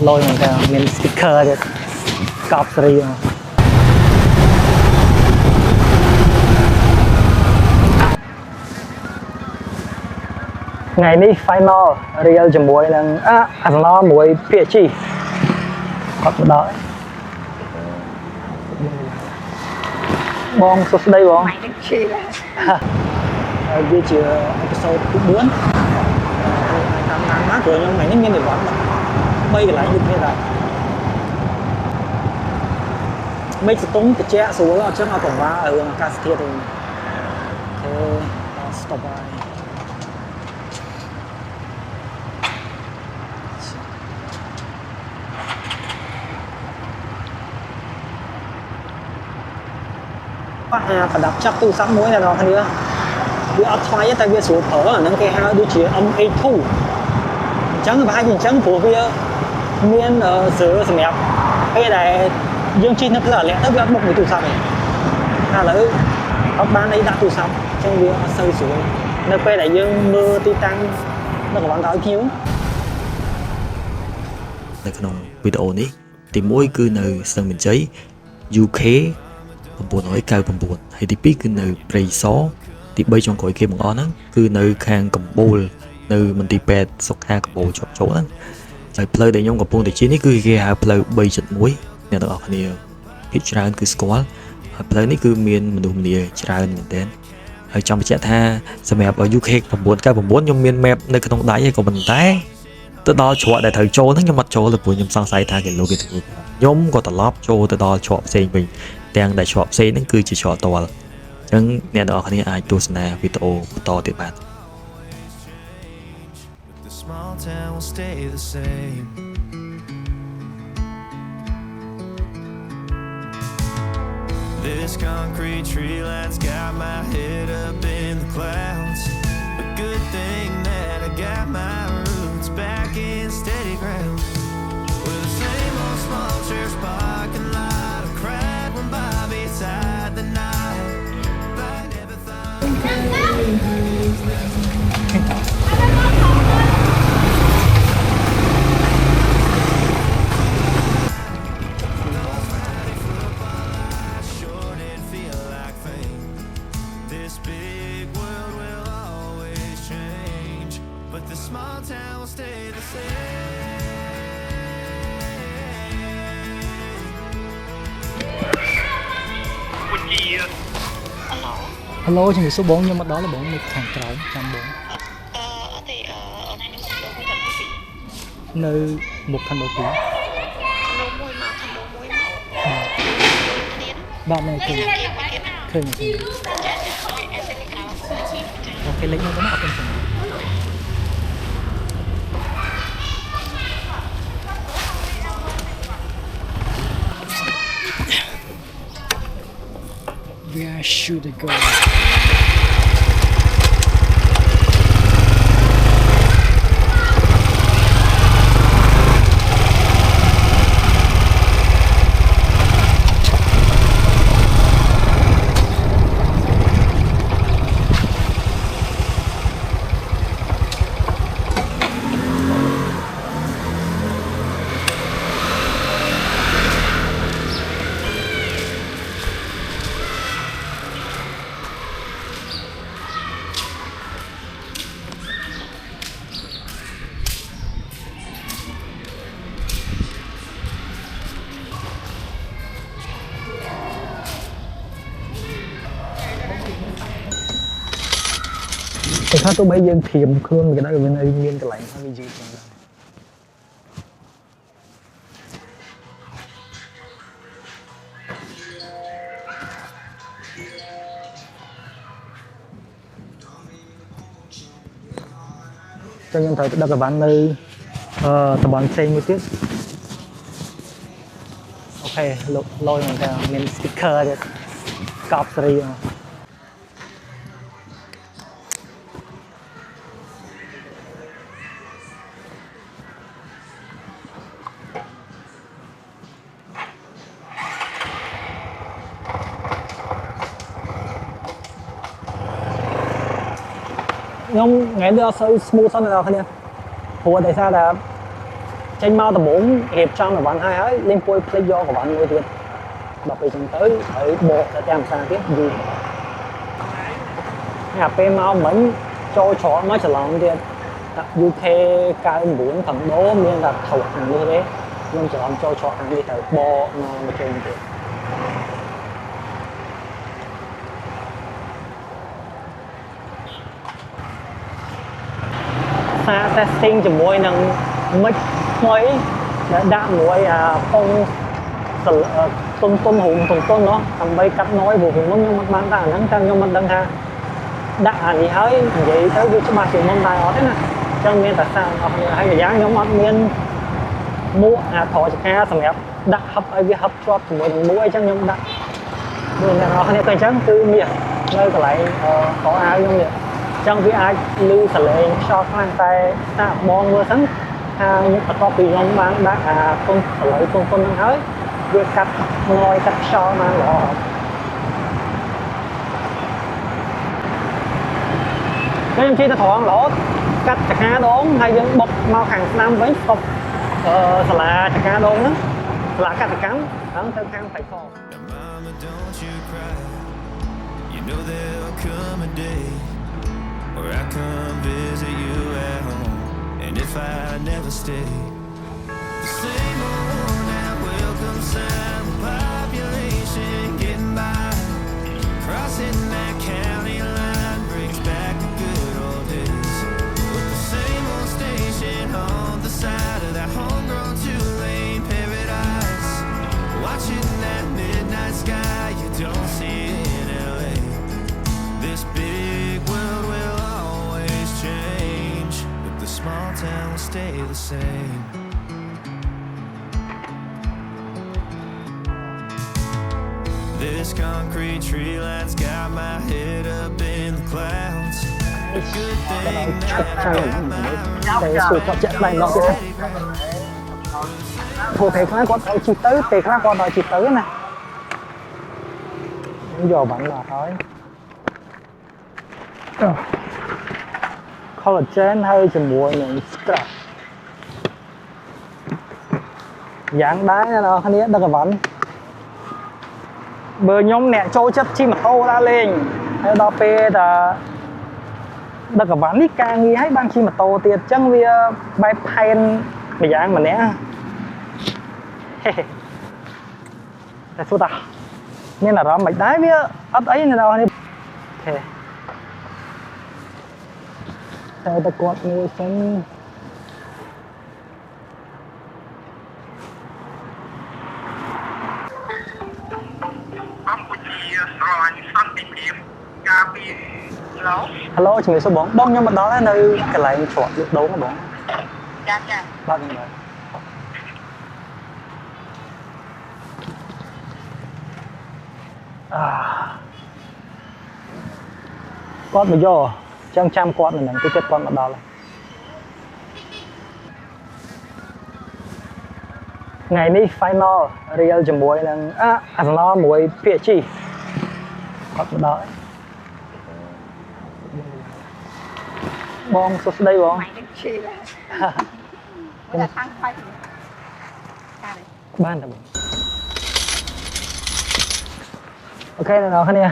lôi mình cả miền sticker được cọp sri ngày ní final real chấm muối là ăn lo muối phía chi có đó bong số đây bong bây giờ episode thứ 4 năm rồi nhưng mày nên để bóng bây lại như thế này mấy cái túng cái che số là chắc là tổng ba ở Castia thì thế stop by phải đặt chắc tu sắm muối này đó anh nữa vì ở thoại tại vì số ở nâng cái hai đôi chỉ âm A thu trắng ba nhìn trắng của kia miền sửa sầm đẹp cái này dương chi nó là lẽ nó bị bốc với tu sắm này là ở ban đây đã tu sắm trong việc sơi xuống nó quay lại dương mưa ti tăng nó có bạn nói thiếuในក្នុងវីដេអូនេះទី1គឺនៅស្ទឹងមានជ័យ UK 999ហើយទី2គឺនៅព្រៃសរទី3ចុងក្រោយគេបង្អស់ហ្នឹងគឺនៅខាងកម្ពូលនៅមន្ទីរពេទ្យសុខាកម្ពូលជាប់ចូលហ្នឹងហើយផ្លូវដែលខ្ញុំកំពុងតែជិះនេះគឺគេហៅផ្លូវ371អ្នកទាំងអស់គ្នាភាគច្រើនគឺស្គាល់ហើយផ្លូវនេះគឺមានមនុស្សម្នាច្រើនមែនទែនហើយចង់បញ្ជាក់ថាសម្រាប់ UK 999ខ្ញុំមាន map នៅក្នុងដៃហើយក៏ប៉ុន្តែទៅដល់ច្រកដែលត្រូវចូលហ្នឹងខ្ញុំអត់ចូលទេព្រោះខ្ញុំសង្ស័យថាគេលោកគេធ្វើខ្ញុំក៏ត្រឡប់ចូលទៅដល់ច្រកផ្សេងវិញទាំងដែលច្រកផ្សេងហ្នឹងគឺជាច្រកតលអញ្ចឹងអ្នកនរគ្នាអាចទស្សនាវីដេអូបន្តទៀតបាទ This concrete tree line's got my head up in the clouds. A good thing that I got my roots back in steady ground. With the same old small chairs parking lot, I cried when Bobby tied the knot. I never thought. This big world will always change, but the small town will stay the same. hello chừng số 4 nhưng mà đó là 4 một hàng trống trăm 4 thì ở này nó nơi một thành đồ quý đầu môi màu thành đầu môi màu bạn này thường thường ok lấy nhau nó học bên phần where should I go thì khác tôi bây giờ thiềm khương cái đó ở bên đây miên cái lạnh sao đi dịu cho nhân thời đặt ở bán nơi tập bán xe một tiết ok lôi mình cả miền sticker được cọp sri nhưng ngày đưa sâu smooth hơn nào không nhỉ? Ủa tại sao là ចេញមកដំបូងរៀបចំអវ៉ាន់ហើយលេងពួយភ្លេចយកអវ៉ាន់មួយទៀតដល់ពេលចឹងទៅហើយបកទៅតាមផ្សារទៀតយូរហើយពេលមកមិញចូលច្រកមកច្រឡំទៀតតែ UK 99កំដោមានតែថោកខាងនេះទេខ្ញុំច្រឡំចូលច្រកខាងនេះទៅបកមកចេញទៀតសារ testing ជាមួយនឹង មិចថ្មីដែលដាក់មួយពងទុនហូមទុននោះដើម្បីកាត់ណយព្រោះខ្ញុំមិនបានដាក់អាហ្នឹងតែខ្ញុំមិនដឹងថាដាក់អានេះហើយនិយាយទៅវាច្បាស់ជាមុនដែរអត់ទេណាអញ្ចឹងមានតែសារអស់គ្នាហើយម្យ៉ាងខ្ញុំអត់មានមួកត្រចកាសម្រាប់ដាក់ហឹបឲ្យវាហឹបជាប់ជាមួយនឹងមួកអីចឹងខ្ញុំដាក់ដូចអ្នកនរគ្នាឃើញអញ្ចឹងគឺមាននៅកន្លែងខោអាវខ្ញុំនេះចឹងវាអាចលឺសលេងខ្យល់ខ្លាំងតែតាបងមើលសិនថាបន្ទាប់ពីខ្ញុំបានដាក់ទុនសលេងទុនហ្នឹងហើយវាកាត់ងយកាត់ខ្យល់បានល្អខ្ញុំជិះទៅត្រង់រហូតកាត់ចកាដងហើយយើងបុកមកខាងស្ដាំវិញស្គប់សាលាចកាដងហ្នឹងសាលាកតកម្មហ្នឹងទៅខាងបៃតង Mama, don't you cry. You know there'll come a day where I come visit you at home. And if I never stay, the same old now welcome sound, population getting by, crossing that county line brings back the good old days. With the same old station on the side of that homegrown two-lane paradise, watching that midnight sky you don't see in LA. This big world will always change, but the small town will stay the same. This concrete tree line's got my head up in the clouds. A good thing that I got my để sụt họ chạy lại nó sẽ thôi thầy khác con thầy chỉ tới thầy khác con đòi chỉ tới này giờ bắn là thôi collagen ហើយជាមួយនឹង scrap យ៉ាងដែរអ្នកនរគ្នាដឹកអវ៉ាន់បើខ្ញុំអ្នកចូលចិត្តជិះម៉ូតូដើរលេងហើយដល់ពេលតែដឹកអវ៉ាន់នេះការងារឲ្យបានជិះម៉ូតូទៀតអញ្ចឹងវាបែបផែនម្យ៉ាងម្នាក់តែសុទ្ធតែមានអារម្មណ៍មិនដែរវាអត់អីអ្នកនរគ្នាអូខេតែតែគាត់មួយសិនកម្ពុជាស្រឡាញ់សន្តិភាពការពីឡូ Hello ជំរាបសួរបងខ្ញុំមកដល់ហើយនៅកន្លែងច្រកលក់ដូងបង ចាចា បាទខ្ញុំបាទគាត់មកយកចឹងចាំគាត់នៅហ្នឹងទីចិត្តគាត់មកដល់ថ្ងៃនេះ final real ជាមួយនឹងArsenal មួយ PSG គាត់មកដល់បងសួស្ដីបង ម៉ៃនឹងឈីឡាតែខាងខ្វាច់ចា៎ បានតែបងអូខេអ្នកនរគ្នា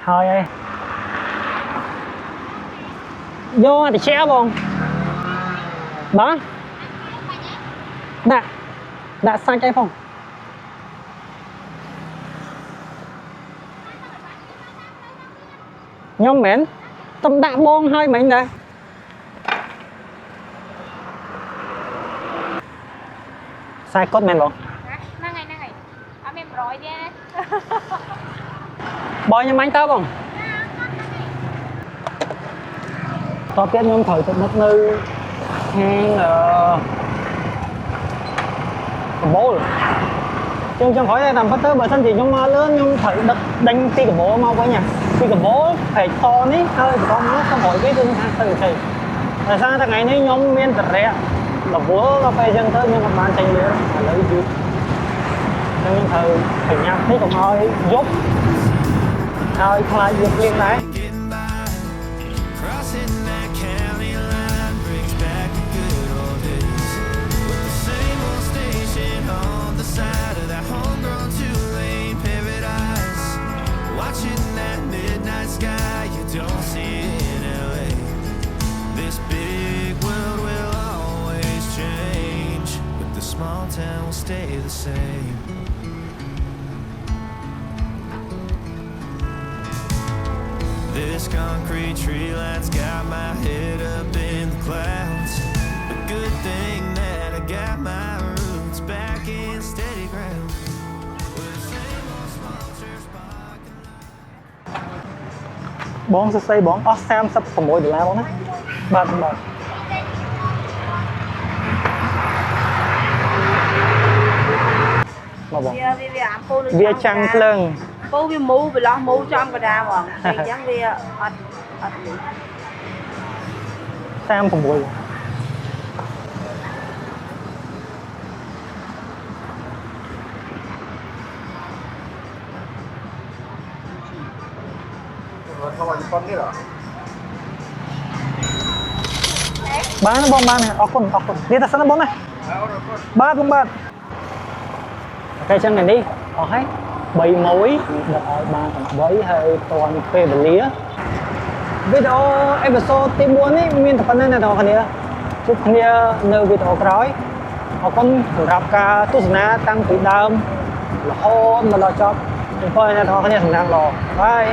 ហើយហើយយកតិចបងបាទដាក់សាច់អីផងខ្ញុំមែនទំដាក់បងហើយមិញដែរខ្សែកត់មែនបងហ្នឹងហើយអត់មាន100ទេណា បងខ្ញុំអញទៅបងតទៀតខ្ញុំត្រូវទៅដឹកនៅខាងកបូលខ្ញុំចង់hỏiតាមពិតទៅបើសិនជាខ្ញុំមកលឿនខ្ញុំត្រូវដឹកដេញពីកបូលមកវិញពីកបូលព្រែកថនេះហើយបន្តមកខ្ញុំឲ្យគេគឺថាទៅអូខេដោយសារតែថ្ងៃនេះខ្ញុំមានតរៈរវល់ដល់ពេលអញ្ចឹងទៅខ្ញុំមិនបានចេញលឿនឥឡូវយឺតខ្ញុំត្រូវប្រញាប់នេះកុំឲ្យយប់ហើយខ្លាចវាភ្លៀងដែរ getting by, crossing that county line brings back the good old days. With the small town will stay the same. This concrete tree line's got my head up in the clouds. A good thing that I got my roots back in steady ground. With the same old small church parking lot. បងសរសេរបងអស់$36បងណាបាទបាទមកបង វាអាពូ វាចាំងភ្លើង ពូវាមូប្រឡោះមូចំកដាហ្មងអញ្ចឹងវាអត់នេះ 36 បានបងបានអរគុណនេះតែសិនណាបងណាបាទបងបាទអូខេចឹងនេះអស់ហើយ3មួយដល់ឲ្យបាន8ហើយតនពេលវេលាវីដេអូអេពីសូតទី4នេះមានតែប៉ុណ្្នឹងណាបងប្អូនជួបគ្នានៅវីដេអូក្រោយអរគុណសម្រាប់ការទស្សនាតាំងពីដើមរហូតមកដល់ចប់ជម្រាបអ្នកទាំងអស់គ្នាសំណាងល្អបាយ